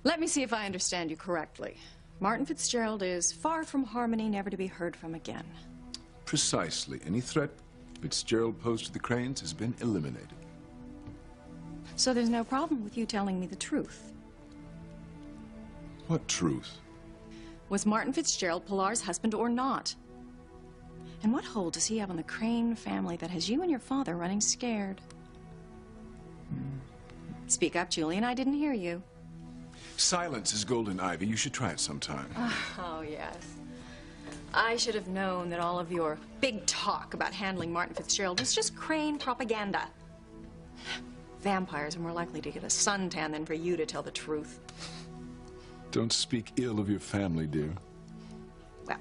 Let me see if I understand you correctly. Martin Fitzgerald is far from Harmony, never to be heard from again. Precisely. Any threat Fitzgerald posed to the Cranes has been eliminated. So there's no problem with you telling me the truth. What truth? Was Martin Fitzgerald Pilar's husband or not? And what hold does he have on the Crane family that has you and your father running scared? Speak up, Julian. I didn't hear you. Silence is golden ivy. You should try it sometime. Oh, yes. I should have known that all of your big talk about handling Martin Fitzgerald was just Crane propaganda. Vampires are more likely to get a suntan than for you to tell the truth. Don't speak ill of your family, dear. Well,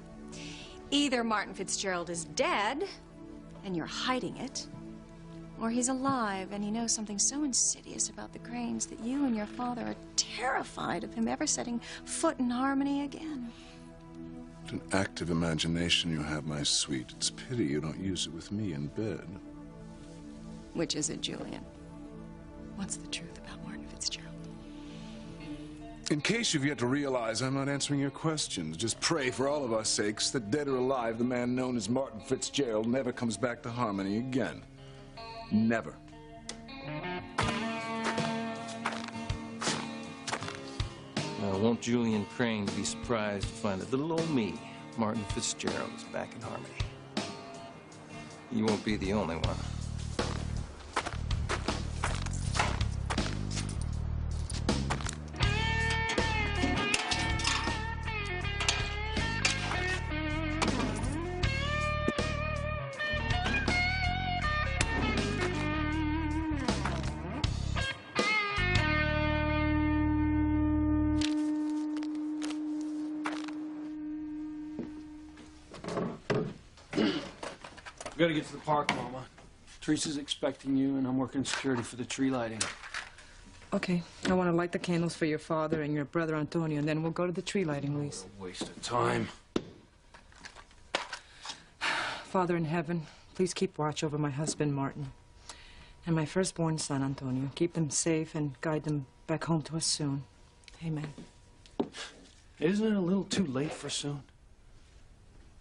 either Martin Fitzgerald is dead, and you're hiding it, or he's alive, and he knows something so insidious about the Cranes that you and your father are terrified of him ever setting foot in Harmony again. What an active imagination you have, my sweet. It's pity you don't use it with me in bed. Which is it, Julian? What's the truth about Martin Fitzgerald? In case you've yet to realize, I'm not answering your questions. Just pray for all of our sakes that, dead or alive, the man known as Martin Fitzgerald never comes back to Harmony again. Never. Now, won't Julian Crane be surprised to find that little old me, Martin Fitzgerald, is back in Harmony? You won't be the only one. We gotta get to the park, Mama. Teresa's expecting you, and I'm working security for the tree lighting. Okay. I want to light the candles for your father and your brother Antonio, and then we'll go to the tree lighting, Luis. Waste of time. Father in heaven, please keep watch over my husband, Martin, and my firstborn son, Antonio. Keep them safe and guide them back home to us soon. Amen. Isn't it a little too late for soon?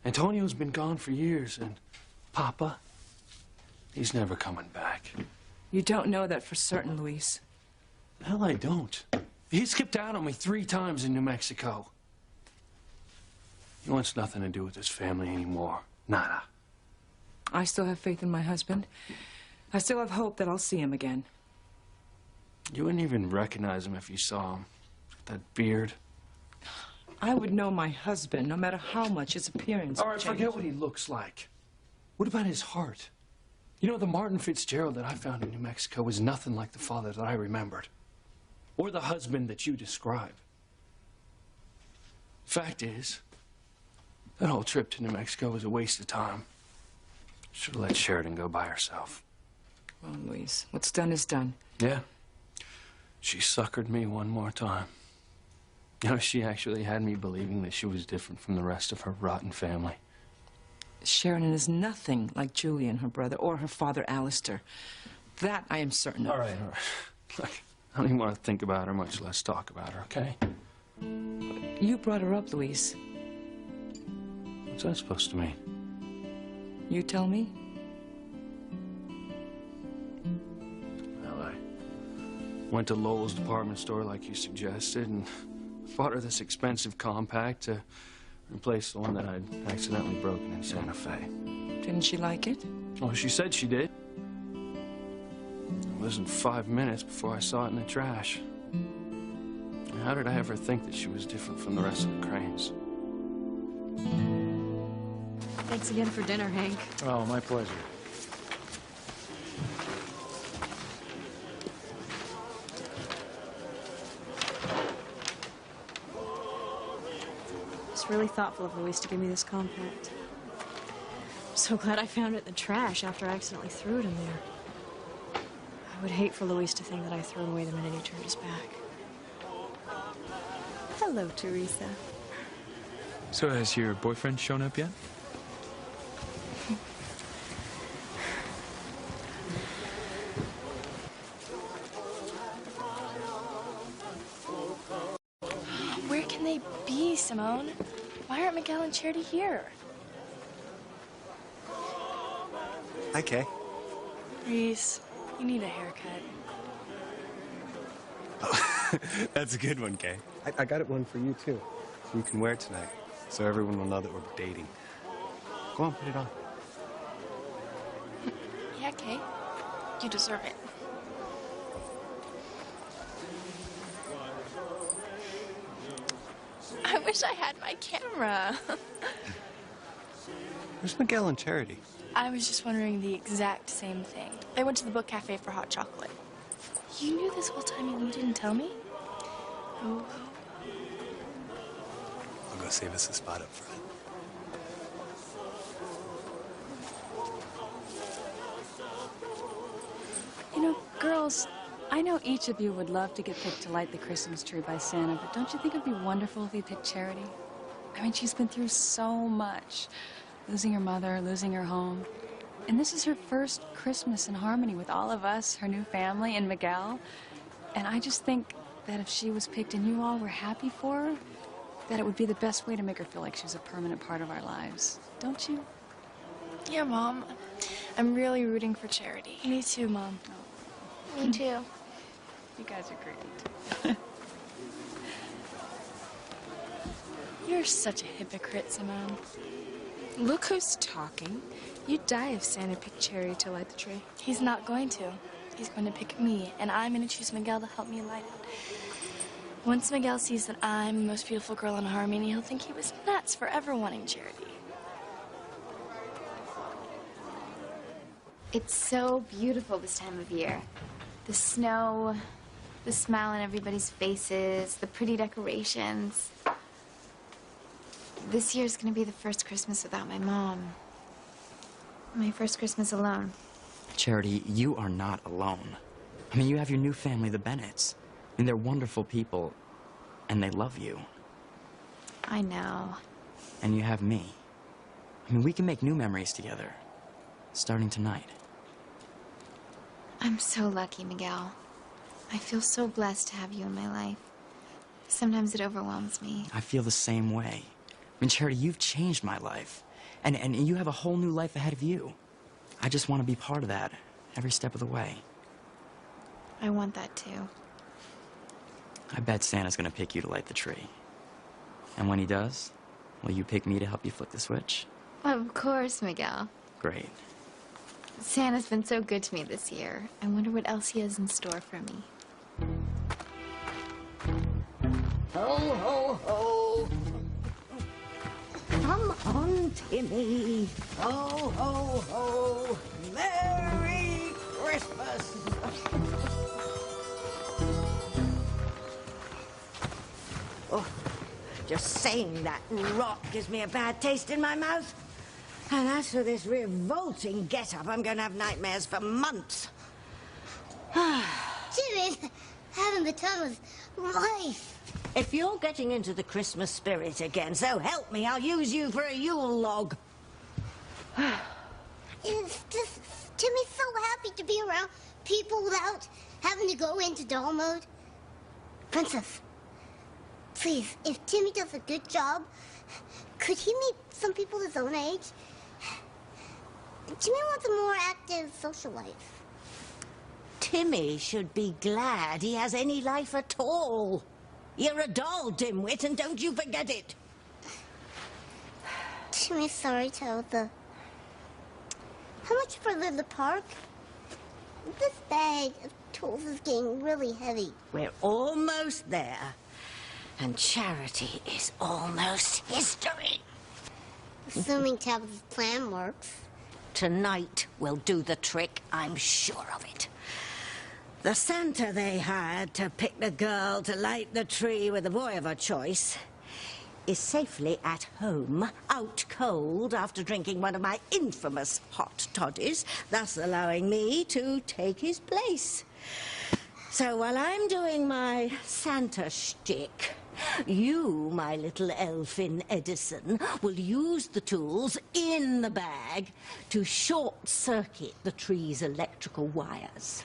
Antonio's been gone for years, and Papa, he's never coming back. You don't know that for certain, Luis. Hell, I don't. He skipped out on me 3 times in New Mexico. He wants nothing to do with his family anymore. Nada. I still have faith in my husband. I still have hope that I'll see him again. You wouldn't even recognize him if you saw him. That beard. I would know my husband, no matter how much his appearance All right, changed. forget what he looks like. What about his heart? You know, the Martin Fitzgerald that I found in New Mexico was nothing like the father that I remembered. Or the husband that you describe. Fact is, that whole trip to New Mexico was a waste of time. Should have let Sheridan go by herself. Well, Luis, what's done is done. Yeah. She suckered me one more time. You know, she actually had me believing that she was different from the rest of her rotten family. Sheridan is nothing like Julian, her brother, or her father, Alistair. That I am certain of. All right. Look, I don't even want to think about her, much less talk about her, okay? You brought her up, Luis. What's that supposed to mean? You tell me. Well, I went to Lowell's department store like you suggested and bought her this expensive compact to replace the one that I'd accidentally broken in Santa Fe. Didn't she like it? Oh, she said she did. It wasn't 5 minutes before I saw it in the trash. How did I ever think that she was different from the rest of the Cranes? Thanks again for dinner, Hank. Oh, my pleasure. It's really thoughtful of Luis to give me this compact. I'm so glad I found it in the trash after I accidentally threw it in there. I would hate for Luis to think that I threw it away the minute he turned his back. Hello, Teresa. So has your boyfriend shown up yet? they be, Simone? Why aren't Miguel and Charity here? Hi, Kay. Reese, you need a haircut. Oh, that's a good one, Kay. I got it one for you, too. You can wear it tonight, so everyone will know that we're dating. Go on, put it on. Yeah, Kay. You deserve it. I wish I had my camera. Where's Miguel and Charity? I was just wondering the exact same thing. They went to the book cafe for hot chocolate. You knew this whole time and you didn't tell me? Oh. I'll go save us a spot up front. You know, girls, I know each of you would love to get picked to light the Christmas tree by Santa, but don't you think it'd be wonderful if you picked Charity? I mean, she's been through so much. Losing her mother, losing her home. And this is her first Christmas in harmony with all of us, her new family, and Miguel. And I just think that if she was picked and you all were happy for her, that it would be the best way to make her feel like she's a permanent part of our lives. Don't you? Yeah, Mom. I'm really rooting for Charity. Me too, Mom. Oh. Me too. You guys are great. You're such a hypocrite, Simone. Look who's talking. You'd die if Santa picked Charity to light the tree. He's not going to. He's going to pick me, and I'm going to choose Miguel to help me light it. Once Miguel sees that I'm the most beautiful girl in Harmony, he'll think he was nuts for ever wanting Charity. It's so beautiful this time of year. The snow, the smile on everybody's faces, the pretty decorations. This year's gonna be the first Christmas without my mom. My first Christmas alone. Charity, you are not alone. I mean, you have your new family, the Bennetts. I mean, they're wonderful people, and they love you. I know. And you have me. I mean, we can make new memories together, starting tonight. I'm so lucky, Miguel. I feel so blessed to have you in my life. Sometimes it overwhelms me. I feel the same way. I mean, Charity, you've changed my life. And you have a whole new life ahead of you. I just want to be part of that every step of the way. I want that too. I bet Santa's gonna pick you to light the tree. And when he does, will you pick me to help you flip the switch? Of course, Miguel. Great. Santa's been so good to me this year. I wonder what else he has in store for me. Ho, ho, ho. Come on, Timmy. Ho, ho, ho. Merry Christmas. Oh, just saying that rot gives me a bad taste in my mouth. And as for this revolting get-up, I'm going to have nightmares for months. Timmy, having the time of life. If you're getting into the Christmas spirit again, so help me, I'll use you for a Yule log. It's just, Timmy's so happy to be around people without having to go into doll mode. Princess, please, if Timmy does a good job, could he meet some people his own age? Timmy wants a more active social life. Timmy should be glad he has any life at all. You're a doll, dimwit, and don't you forget it. Timmy's sorry, Tabitha. How much further to the park? This bag of tools is getting really heavy. We're almost there. And Charity is almost history. Assuming Tabitha's plan works. Tonight will do the trick, I'm sure of it. The Santa they hired to pick the girl to light the tree with the boy of her choice is safely at home, out cold after drinking one of my infamous hot toddies, thus allowing me to take his place. So while I'm doing my Santa shtick, you, my little elfin Edison, will use the tools in the bag to short-circuit the tree's electrical wires.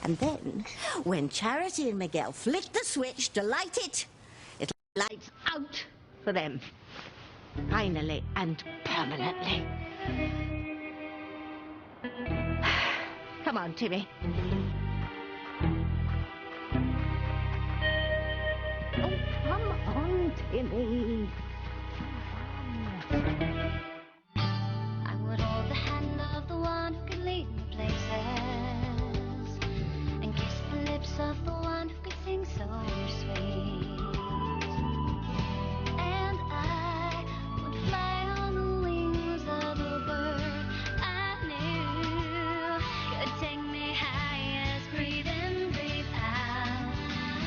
And then, when Charity and Miguel flick the switch to light it, Lights out for them. Finally and permanently. Come on, Timmy. Oh, come on, Timmy. I would hold the hand of the one who could lead me places and kiss the lips of the one who could sing so sweet. And I would fly on the wings of a bird I knew could take me high as breathe in, breathe out.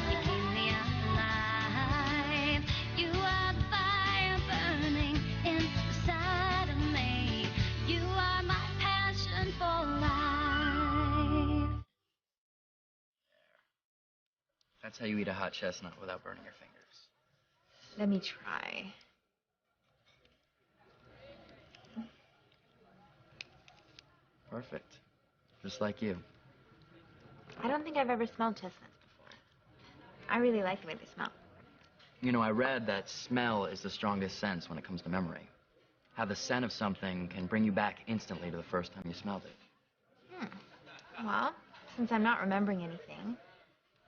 You keep me alive. You are the fire burning inside of me. You are my passion for life. That's how you eat a hot chestnut without burning your fingers. Let me try. Perfect. Just like you. I don't think I've ever smelled chestnuts before. I really like the way they smell. You know, I read that smell is the strongest sense when it comes to memory. How the scent of something can bring you back instantly to the first time you smelled it. Well, since I'm not remembering anything,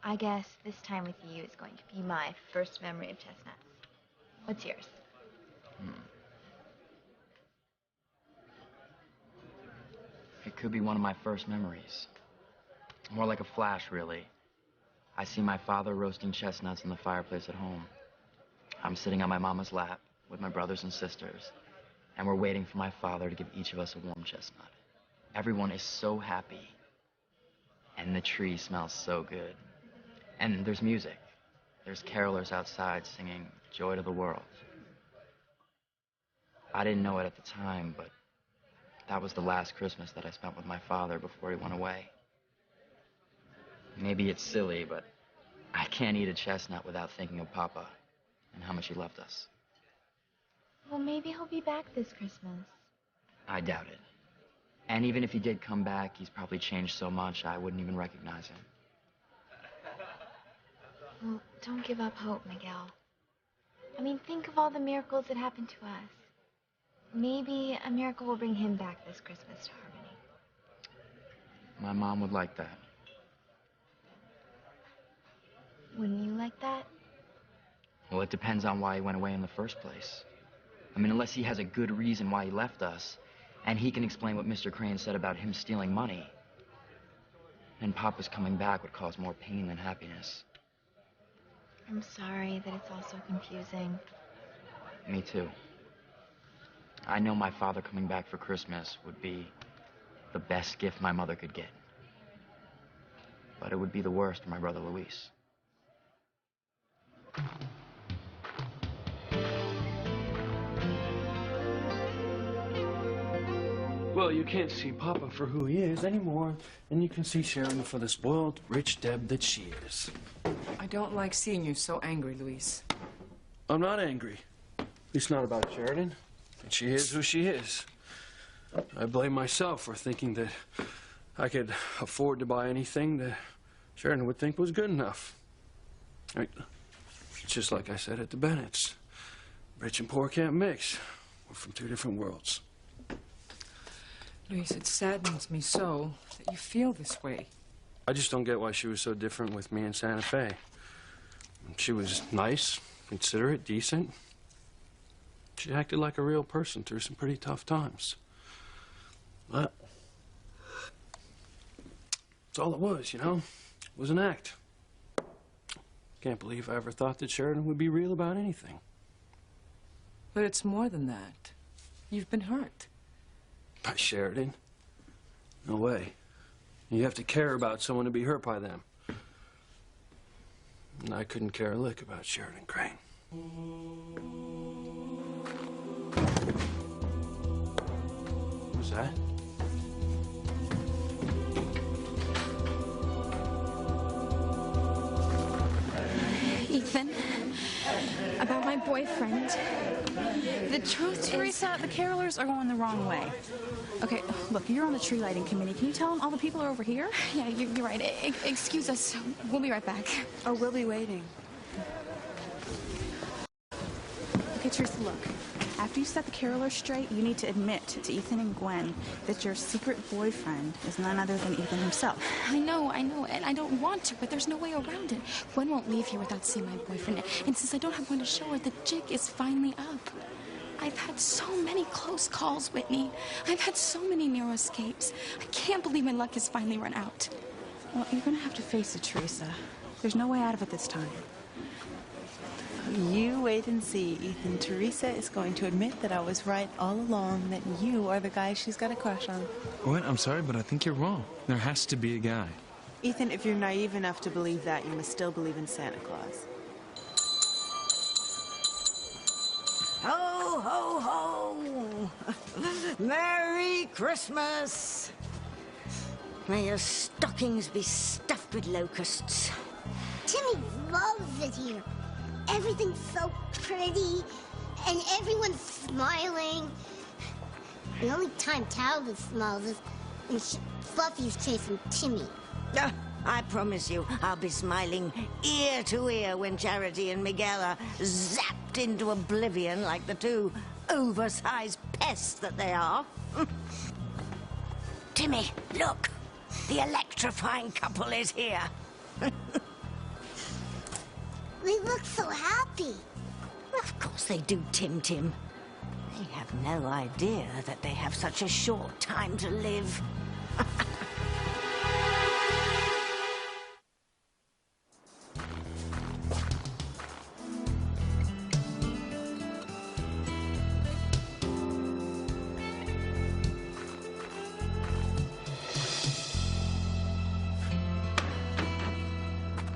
I guess this time with you is going to be my first memory of chestnuts. What's yours? It could be one of my first memories. More like a flash, really. I see my father roasting chestnuts in the fireplace at home. I'm sitting on my mama's lap with my brothers and sisters, and we're waiting for my father to give each of us a warm chestnut. Everyone is so happy, and the tree smells so good. And there's music. There's carolers outside singing Joy to the World. I didn't know it at the time, but that was the last Christmas that I spent with my father before he went away. Maybe it's silly, but I can't eat a chestnut without thinking of Papa and how much he loved us. Well, maybe he'll be back this Christmas. I doubt it. And even if he did come back, he's probably changed so much I wouldn't even recognize him. Well, don't give up hope, Miguel. I mean, think of all the miracles that happened to us. Maybe a miracle will bring him back this Christmas to Harmony. My mom would like that. Wouldn't you like that? Well, it depends on why he went away in the first place. I mean, unless he has a good reason why he left us, and he can explain what Mr. Crane said about him stealing money, then Papa's coming back would cause more pain than happiness. I'm sorry that it's all so confusing. Me too. I know my father coming back for Christmas would be the best gift my mother could get. But it would be the worst for my brother Luis. Well, you can't see Papa for who he is anymore, and you can see Sheridan for the spoiled, rich Deb that she is. I don't like seeing you so angry, Luis. I'm not angry. At least not about Sheridan. And she is who she is. I blame myself for thinking that I could afford to buy anything that Sheridan would think was good enough. It's just like I said at the Bennetts. Rich and poor can't mix. We're from two different worlds. Luis, it saddens me so that you feel this way. I just don't get why she was so different with me in Santa Fe. She was nice, considerate, decent. She acted like a real person through some pretty tough times. But that's all it was, you know? It was an act. Can't believe I ever thought that Sheridan would be real about anything. But it's more than that. You've been hurt. By Sheridan? No way. You have to care about someone to be hurt by them. And I couldn't care a lick about Sheridan Crane. What was that? Ethan, about my boyfriend. The truth Teresa, the carolers are going the wrong way. Okay, look, you're on the tree lighting committee. Can you tell them all the people are over here? Yeah, you're right. Excuse us. We'll be right back. Oh, we'll be waiting. Okay, Teresa, look. After you set the carolers straight, you need to admit to Ethan and Gwen that your secret boyfriend is none other than Ethan himself. I know, and I don't want to, but there's no way around it. Gwen won't leave here without seeing my boyfriend, and since I don't have one to show her, the jig is finally up. I've had so many close calls, Whitney. I've had so many narrow escapes. I can't believe my luck has finally run out. Well, you're gonna have to face it, Teresa. There's no way out of it this time. You wait and see, Ethan. Teresa is going to admit that I was right all along, that you are the guy she's got a crush on. What? I'm sorry, but I think you're wrong. There has to be a guy. Ethan, if you're naive enough to believe that, you must still believe in Santa Claus. Ho, ho, ho! Merry Christmas! May your stockings be stuffed with locusts. Timmy loves it here. Everything's so pretty, and everyone's smiling. The only time Talbot smiles is when Fluffy's chasing Timmy. I promise you, I'll be smiling ear to ear when Charity and Miguel are zapped into oblivion like the two oversized pests that they are. Timmy, look! The electrifying couple is here. They look so happy. Of course they do, Tim Tim. They have no idea that they have such a short time to live.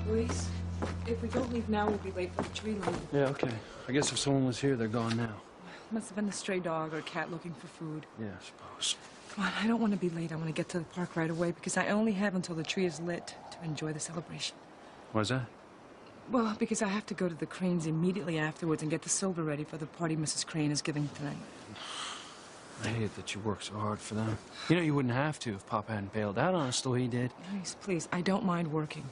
Luis, if we don't leave now, we'll be late for the tree lighting. Yeah, okay. I guess if someone was here, they're gone now. Must have been a stray dog or a cat looking for food. Yeah, I suppose. Come on, I don't want to be late. I want to get to the park right away because I only have until the tree is lit to enjoy the celebration. Why's that? Well, because I have to go to the Cranes immediately afterwards and get the silver ready for the party Mrs. Crane is giving tonight. I hate that you work so hard for them. You know, you wouldn't have to if Papa hadn't bailed out on us the way he did. Please, please, I don't mind working.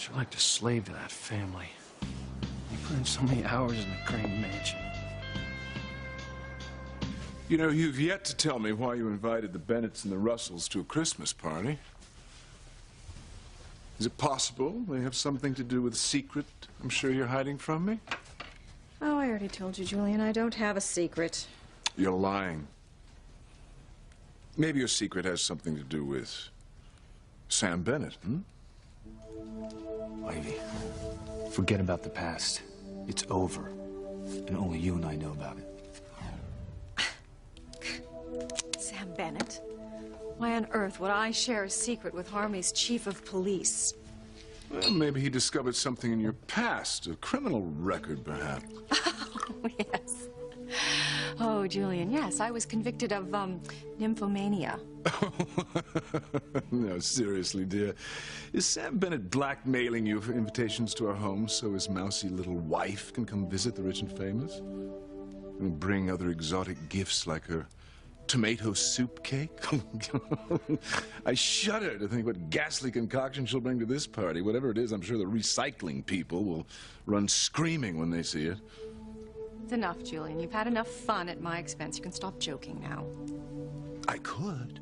You're like to slave to that family. You put in so many hours in the Crane mansion. You know, you've yet to tell me why you invited the Bennetts and the Russells to a Christmas party. Is it possible they have something to do with a secret I'm sure you're hiding from me? Oh, I already told you, Julian, I don't have a secret. You're lying. Maybe your secret has something to do with Sam Bennett, Ivy, forget about the past. It's over. And only you and I know about it. Sam Bennett? Why on earth would I share a secret with Harmony's chief of police? Well, maybe he discovered something in your past, a criminal record, perhaps. Oh, yes. Oh, Julian, yes, I was convicted of, nymphomania. No, seriously, dear. Is Sam Bennett blackmailing you for invitations to our home so his mousy little wife can come visit the rich and famous? And bring other exotic gifts like her tomato soup cake? I shudder to think what ghastly concoction she'll bring to this party. Whatever it is, I'm sure the recycling people will run screaming when they see it. It's enough, Julian. You've had enough fun at my expense. You can stop joking now. I could.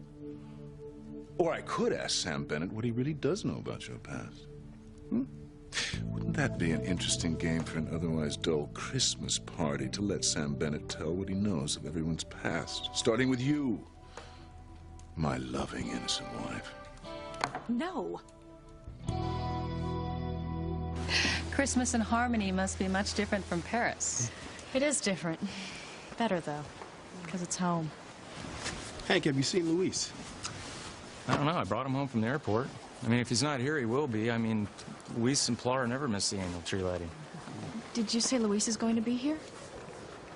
Or I could ask Sam Bennett what he really does know about your past. Wouldn't that be an interesting game for an otherwise dull Christmas party, to let Sam Bennett tell what he knows of everyone's past, starting with you, my loving, innocent wife? No. Christmas in Harmony must be much different from Paris. It is different. Better, though, because it's home. Hank, have you seen Luis? I don't know. I brought him home from the airport. I mean, if he's not here, he will be. I mean, Luis and Plar never miss the annual tree lighting. Did you say Luis is going to be here?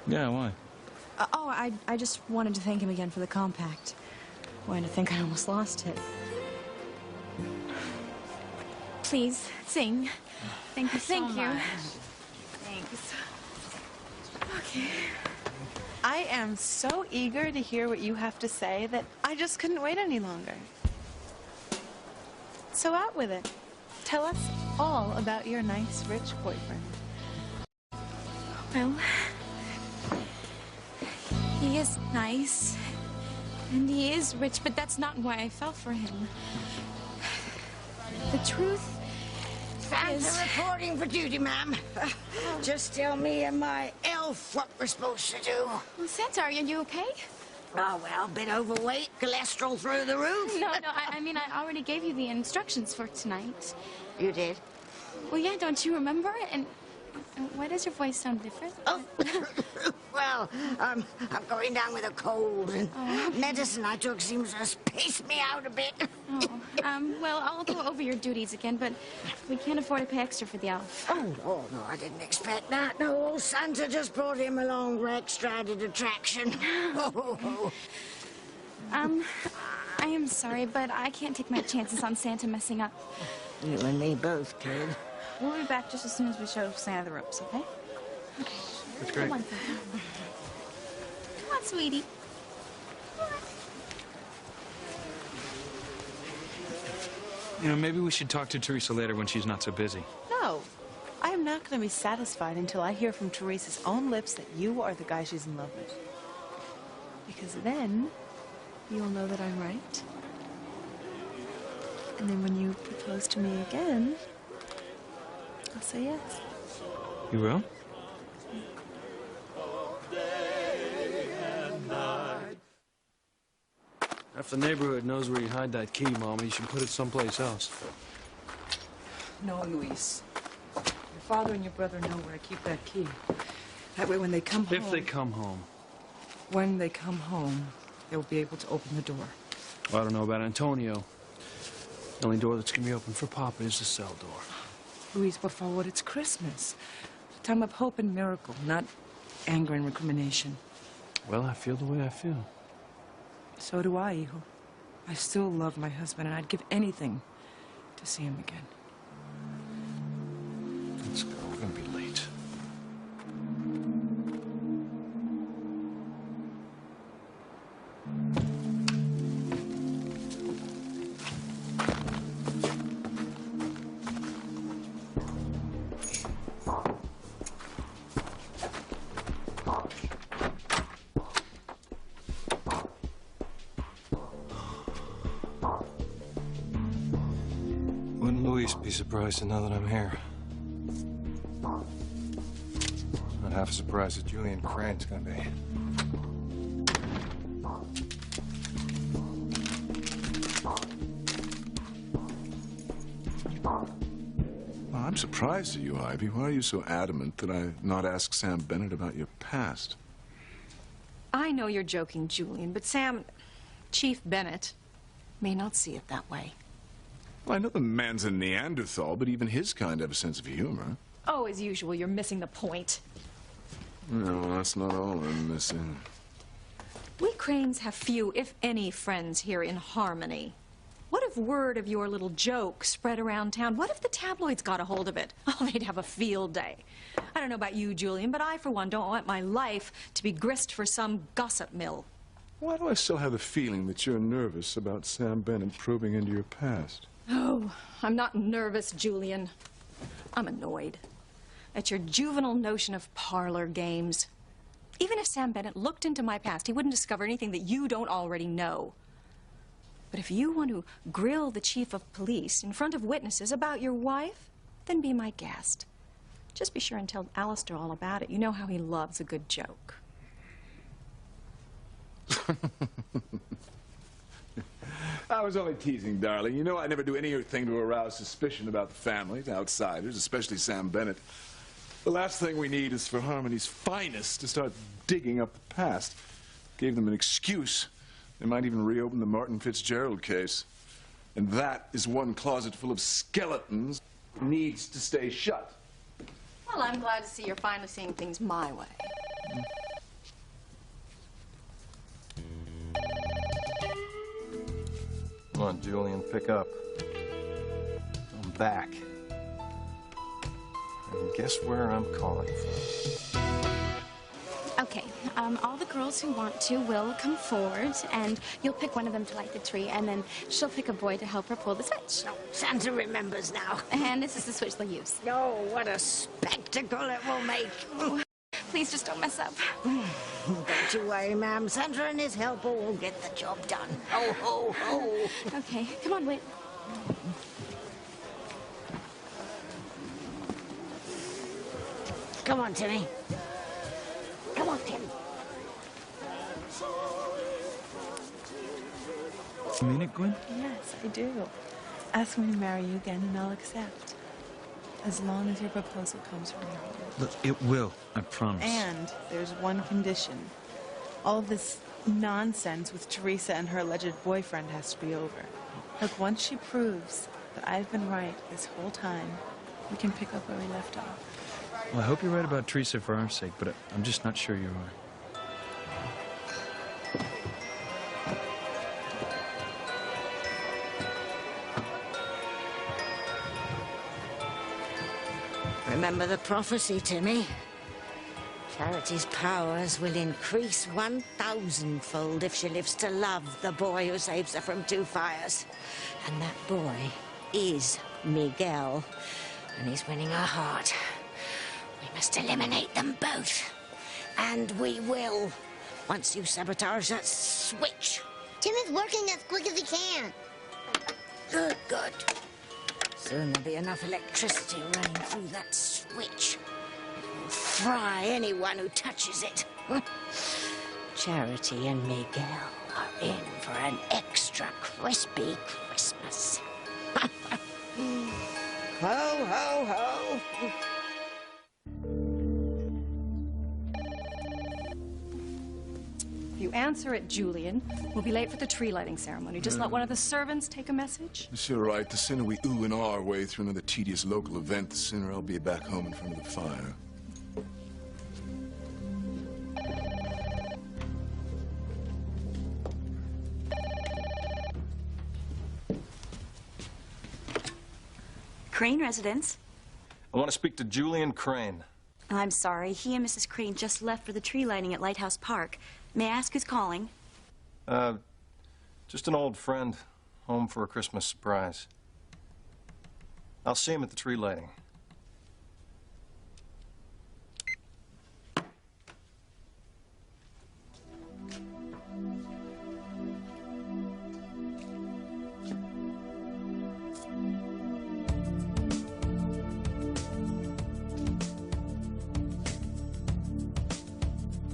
Yeah, why? I just wanted to thank him again for the compact. Wanted to think I almost lost it. Please, sing. Thank you so much. Thanks. Okay. I am so eager to hear what you have to say that I just couldn't wait any longer. So out with it. Tell us all about your nice, rich boyfriend. Well, is nice. And he is rich, but that's not why I fell for him. The truth Santa reporting for duty, ma'am. Just tell me and my elf what we're supposed to do. Well, Santa, are you okay? Oh, well, a bit overweight, cholesterol through the roof. No, I mean, I already gave you the instructions for tonight. You did? Well, yeah, don't you remember? And why does your voice sound different? Oh, well, I'm going down with a cold, and medicine I took seems to have paced me out a bit. Well, I'll go over your duties again, but we can't afford to pay extra for the elf. Oh, no, I didn't expect that. No, old Santa just brought him along for extra added attraction. I am sorry, but I can't take my chances on Santa messing up. You and me both, kid. We'll be back just as soon as we show Santa the ropes, okay? Okay. That's great. Come on, sweetie. You know, maybe we should talk to Teresa later when she's not so busy. No. I am not going to be satisfied until I hear from Teresa's own lips that you are the guy she's in love with. Because then you'll know that I'm right. And then when you propose to me again, I'll say yes. You will? Half the neighborhood knows where you hide that key, Mama. You should put it someplace else. No, Luis. Your father and your brother know where I keep that key. That way when they come home... If they come home. When they come home, they'll be able to open the door. Well, I don't know about Antonio. The only door that's going to be open for Papa is the cell door. Luis, por favor, it's Christmas. A time of hope and miracle, not anger and recrimination. Well, I feel the way I feel. So do I, hijo. I still love my husband, and I'd give anything to see him again. Let's go. We're going to be late. Wouldn't Luis be surprised to know that I'm here? Not half as surprised as Julian Crane's gonna be. Well, I'm surprised at you, Ivy. Why are you so adamant that I not ask Sam Bennett about your past? I know you're joking, Julian, but Chief Bennett, may not see it that way. Well, I know the man's a Neanderthal, but even his kind have a sense of humor. Oh, as usual, you're missing the point. No, that's not all I'm missing. We Cranes have few, if any, friends here in Harmony. What if word of your little joke spread around town? What if the tabloids got a hold of it? Oh, they'd have a field day. I don't know about you, Julian, but I, for one, don't want my life to be grist for some gossip mill. Why do I still have the feeling that you're nervous about Sam Bennett probing into your past? Oh, I'm not nervous, Julian. I'm annoyed at your juvenile notion of parlor games. Even if Sam Bennett looked into my past, he wouldn't discover anything that you don't already know. But if you want to grill the chief of police in front of witnesses about your wife, then be my guest. Just be sure and tell Alistair all about it. You know how he loves a good joke. I was only teasing, darling. You know I never do anything to arouse suspicion about the family, to outsiders, especially Sam Bennett. The last thing we need is for Harmony's finest to start digging up the past. Gave them an excuse. They might even reopen the Martin Fitzgerald case. And that is one closet full of skeletons that needs to stay shut. Well, I'm glad to see you're finally seeing things my way. Come on, Julian, pick up. I'm back. And guess where I'm calling from? Okay, all the girls who want to will come forward, and you'll pick one of them to light the tree, and then she'll pick a boy to help her pull the switch. No, Santa remembers now. And this is the switch they'll use. No, what a spectacle it will make. Please just don't mess up. Don't you worry, ma'am. Santa and his helper will get the job done. Ho, ho, ho. Okay, come on, wait. Come on, Timmy. Come on, Tim. You mean it, Gwen? Yes, I do. Ask me to marry you again and I'll accept. As long as your proposal comes from your heart. Look, it will. I promise. And there's one condition. All of this nonsense with Teresa and her alleged boyfriend has to be over. Look, once she proves that I've been right this whole time, we can pick up where we left off. Well, I hope you're right about Teresa for our sake, but I'm just not sure you are. Remember the prophecy, Timmy. Charity's powers will increase 1,000-fold if she lives to love the boy who saves her from 2 fires. And that boy is Miguel, and he's winning her heart. We must eliminate them both. And we will, once you sabotage that switch. Timmy's working as quick as he can. Good, good. Soon there'll be enough electricity running through that switch. It will fry anyone who touches it. Charity and Miguel are in for an extra crispy Christmas. Ho, ho, ho. If you answer it, Julian, we'll be late for the tree lighting ceremony. Just let one of the servants take a message. It's all right. The sooner we ooh and ah our way through another tedious local event, the sooner I'll be back home in front of the fire. Crane residence. I want to speak to Julian Crane. I'm sorry. He and Mrs. Crane just left for the tree lighting at Lighthouse Park. May I ask who's calling? Just an old friend, home for a Christmas surprise. I'll see him at the tree lighting.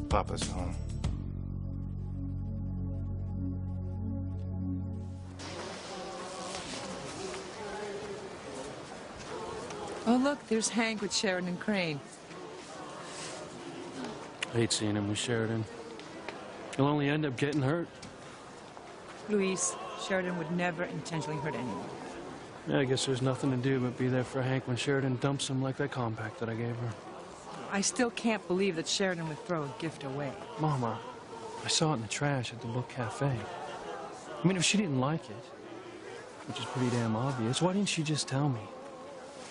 Papa's home. Oh, look, there's Hank with Sheridan Crane. I hate seeing him with Sheridan. He'll only end up getting hurt. Luis, Sheridan would never intentionally hurt anyone. Yeah, I guess there's nothing to do but be there for Hank when Sheridan dumps him like that compact that I gave her. I still can't believe that Sheridan would throw a gift away. Mama, I saw it in the trash at the book cafe. I mean, if she didn't like it, which is pretty damn obvious, why didn't she just tell me?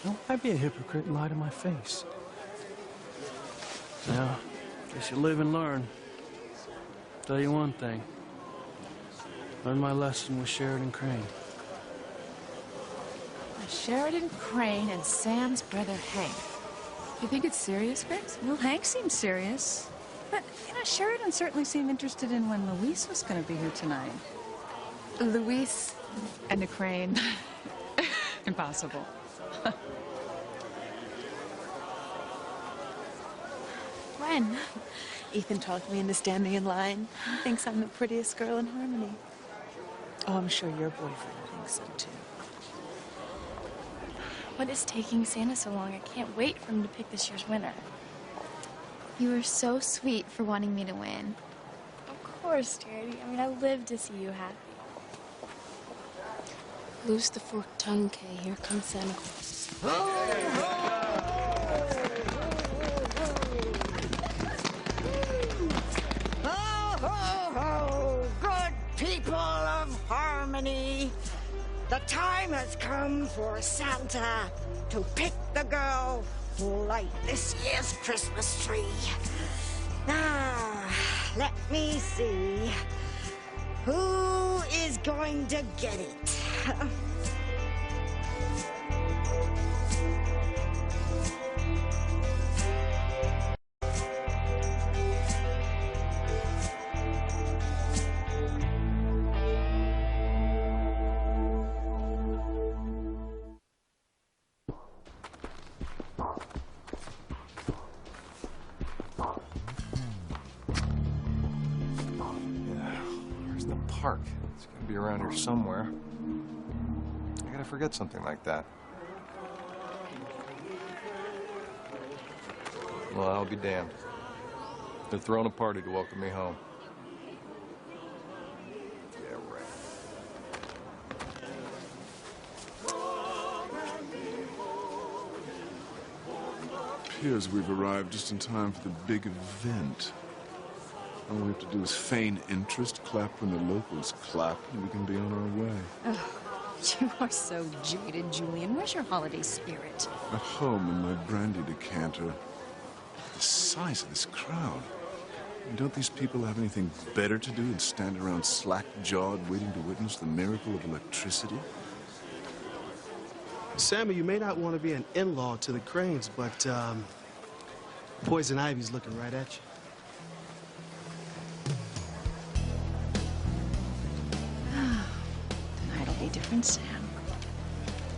You know, I'd be a hypocrite and lie to my face. Now, guess you live and learn. Tell you one thing. Learned my lesson with Sheridan Crane. Sheridan Crane and Sam's brother Hank. You think it's serious, Grace? Well, Hank seems serious. But, you know, Sheridan certainly seemed interested in when Luis was going to be here tonight. Luis and a Crane. Impossible. When? Ethan talked me into standing in line. He thinks I'm the prettiest girl in Harmony. Oh, I'm sure your boyfriend thinks so, too. What is taking Santa so long? I can't wait for him to pick this year's winner. You were so sweet for wanting me to win. Of course, Charity. I mean, I live to see you happy. Loose the forked tongue, Kay. Here comes Santa Claus. Ho, ho, ho! Good people of Harmony! The time has come for Santa to pick the girl who will light this year's Christmas tree. Now, let me see. Who is going to get it? park. It's gotta be around here somewhere. I gotta forget something like that. Well, I'll be damned. They're throwing a party to welcome me home. Yeah, right. Appears we've arrived just in time for the big event. All we have to do is feign interest, clap when the locals clap, and we can be on our way. Oh, you are so jaded, Julian. Where's your holiday spirit? At home in my brandy decanter. The size of this crowd. And don't these people have anything better to do than stand around slack-jawed waiting to witness the miracle of electricity? Sammy, you may not want to be an in-law to the Cranes, but Poison Ivy's looking right at you. Tonight'll be different, Sam.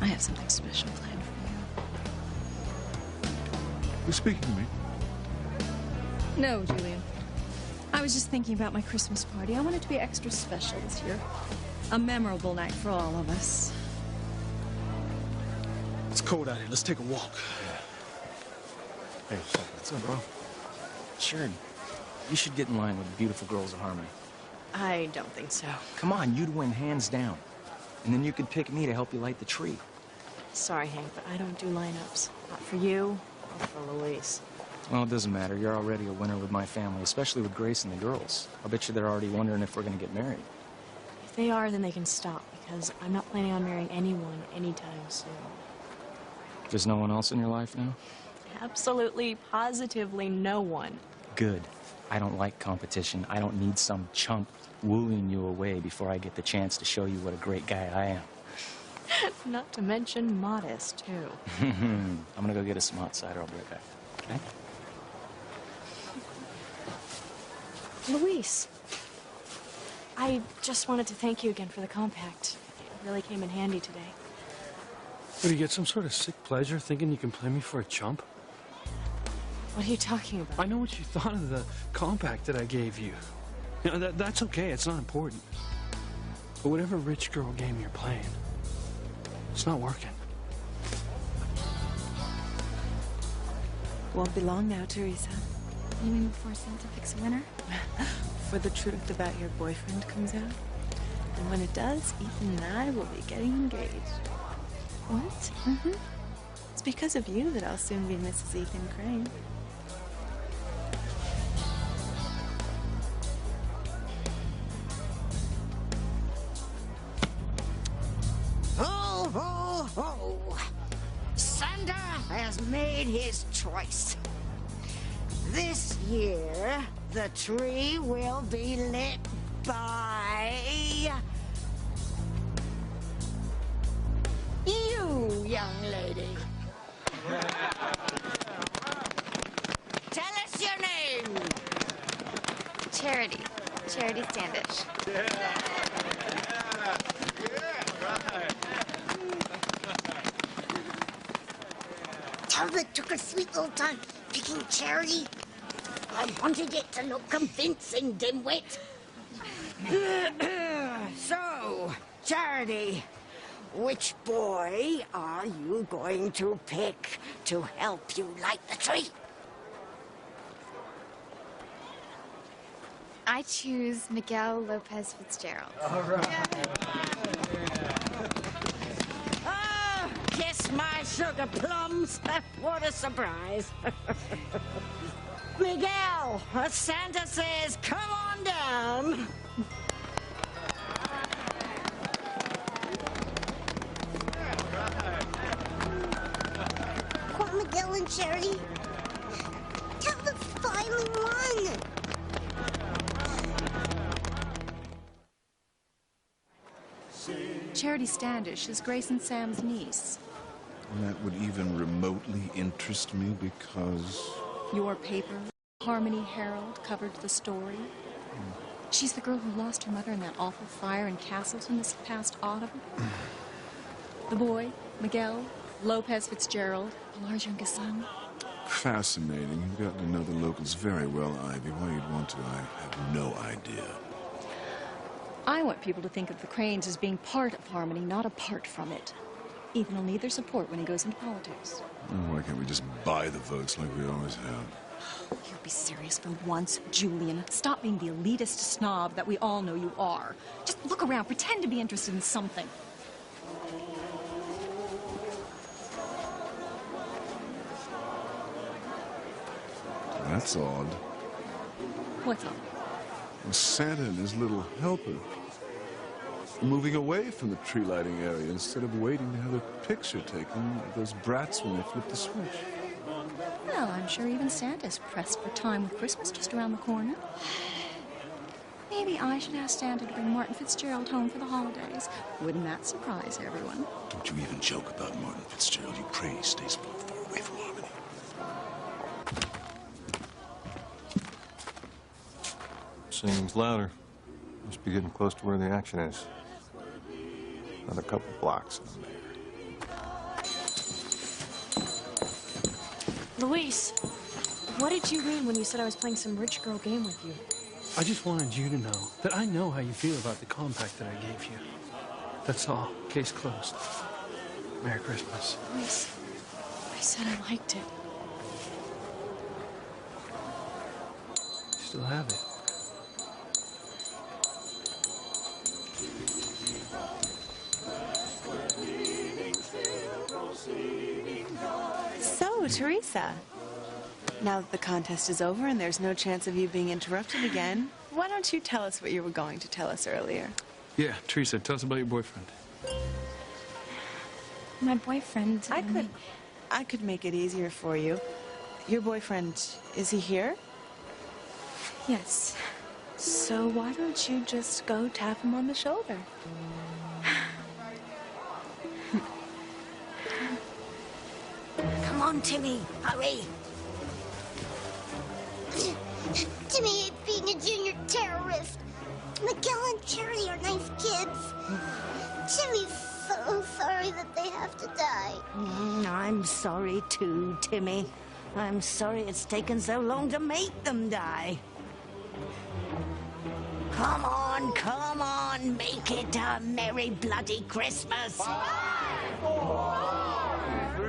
I have something special planned for you. You're speaking to me? No, Julian. I was just thinking about my Christmas party. I want it to be extra special this year. A memorable night for all of us. It's cold out here. Let's take a walk. Hey, what's up, bro? Sure. You should get in line with the beautiful girls of Harmony. I don't think so. Come on, you'd win hands down. And then you could pick me to help you light the tree. Sorry, Hank, but I don't do lineups. Not for you or for Louise. Well, it doesn't matter. You're already a winner with my family, especially with Grace and the girls. I'll bet you they're already wondering if we're going to get married. If they are, then they can stop, because I'm not planning on marrying anyone anytime soon. There's no one else in your life now? Absolutely, positively no one. Good. I don't like competition. I don't need some chump wooing you away before I get the chance to show you what a great guy I am. Not to mention modest, too. I'm gonna go get us some hot cider. I'll be right back. Okay? Luis, I just wanted to thank you again for the compact. It really came in handy today. What, do you get some sort of sick pleasure thinking you can play me for a chump? What are you talking about? I know what you thought of the compact that I gave you. You know, that's okay. It's not important. But whatever rich girl game you're playing, it's not working. Won't be long now, Teresa. You mean before Santa picks a winner? Before the truth about your boyfriend comes out. And when it does, Ethan and I will be getting engaged. What? Mm-hmm. It's because of you that I'll soon be Mrs. Ethan Crane. Ho, ho, ho! Santa has made his choice. This year, the tree will be lit by you, young lady. Tell us your name. Charity. Charity Standish. Talbot took a sweet little time picking Charity. I wanted it to look convincing, dimwit. So, Charity, which boy are you going to pick to help you light the tree? I choose Miguel Lopez Fitzgerald. All right. Oh, kiss my sugar plums. What a surprise. Miguel, Santa says, come on down. Poor Miguel and Charity. Talbot finally won. Charity Standish is Grace and Sam's niece. And that would even remotely interest me because... Your paper, Harmony Herald, covered the story. She's the girl who lost her mother in that awful fire in Castleton this past autumn. The boy, Miguel Lopez Fitzgerald, Pilar's youngest son. Fascinating. You've gotten to know the locals very well, Ivy. Why you'd want to, I have no idea. I want people to think of the Cranes as being part of Harmony, not apart from it. Ethan will need their support when he goes into politics. Why can't we just buy the votes like we always have? You'll be serious for once, Julian. Stop being the elitist snob that we all know you are. Just look around, pretend to be interested in something. That's odd. What's up? Santa and his little helper are moving away from the tree lighting area instead of waiting to have a picture taken of those brats when they flip the switch. Well, I'm sure even Santa's pressed for time with Christmas just around the corner. Maybe I should ask Santa to bring Martin Fitzgerald home for the holidays. Wouldn't that surprise everyone? Don't you even joke about Martin Fitzgerald. You pray he stays far, far away from Harmony. Singing's louder. Must be getting close to where the action is. Another couple blocks and I'm there. Luis, what did you mean when you said I was playing some rich girl game with you? I just wanted you to know that I know how you feel about the compact that I gave you. That's all. Case closed. Merry Christmas. Luis, I said I liked it. Still have it. So, Teresa, now that the contest is over and there's no chance of you being interrupted again, why don't you tell us what you were going to tell us earlier? Yeah, Teresa, tell us about your boyfriend. My boyfriend... I could make it easier for you. Your boyfriend, is he here? Yes. So why don't you just go tap him on the shoulder? Come on, Timmy, hurry. Timmy ain't being a junior terrorist. Miguel and Charlie are nice kids. Timmy's so sorry that they have to die. I'm sorry too, Timmy. I'm sorry it's taken so long to make them die. Come on, make it a merry bloody Christmas. 5, 4, 3,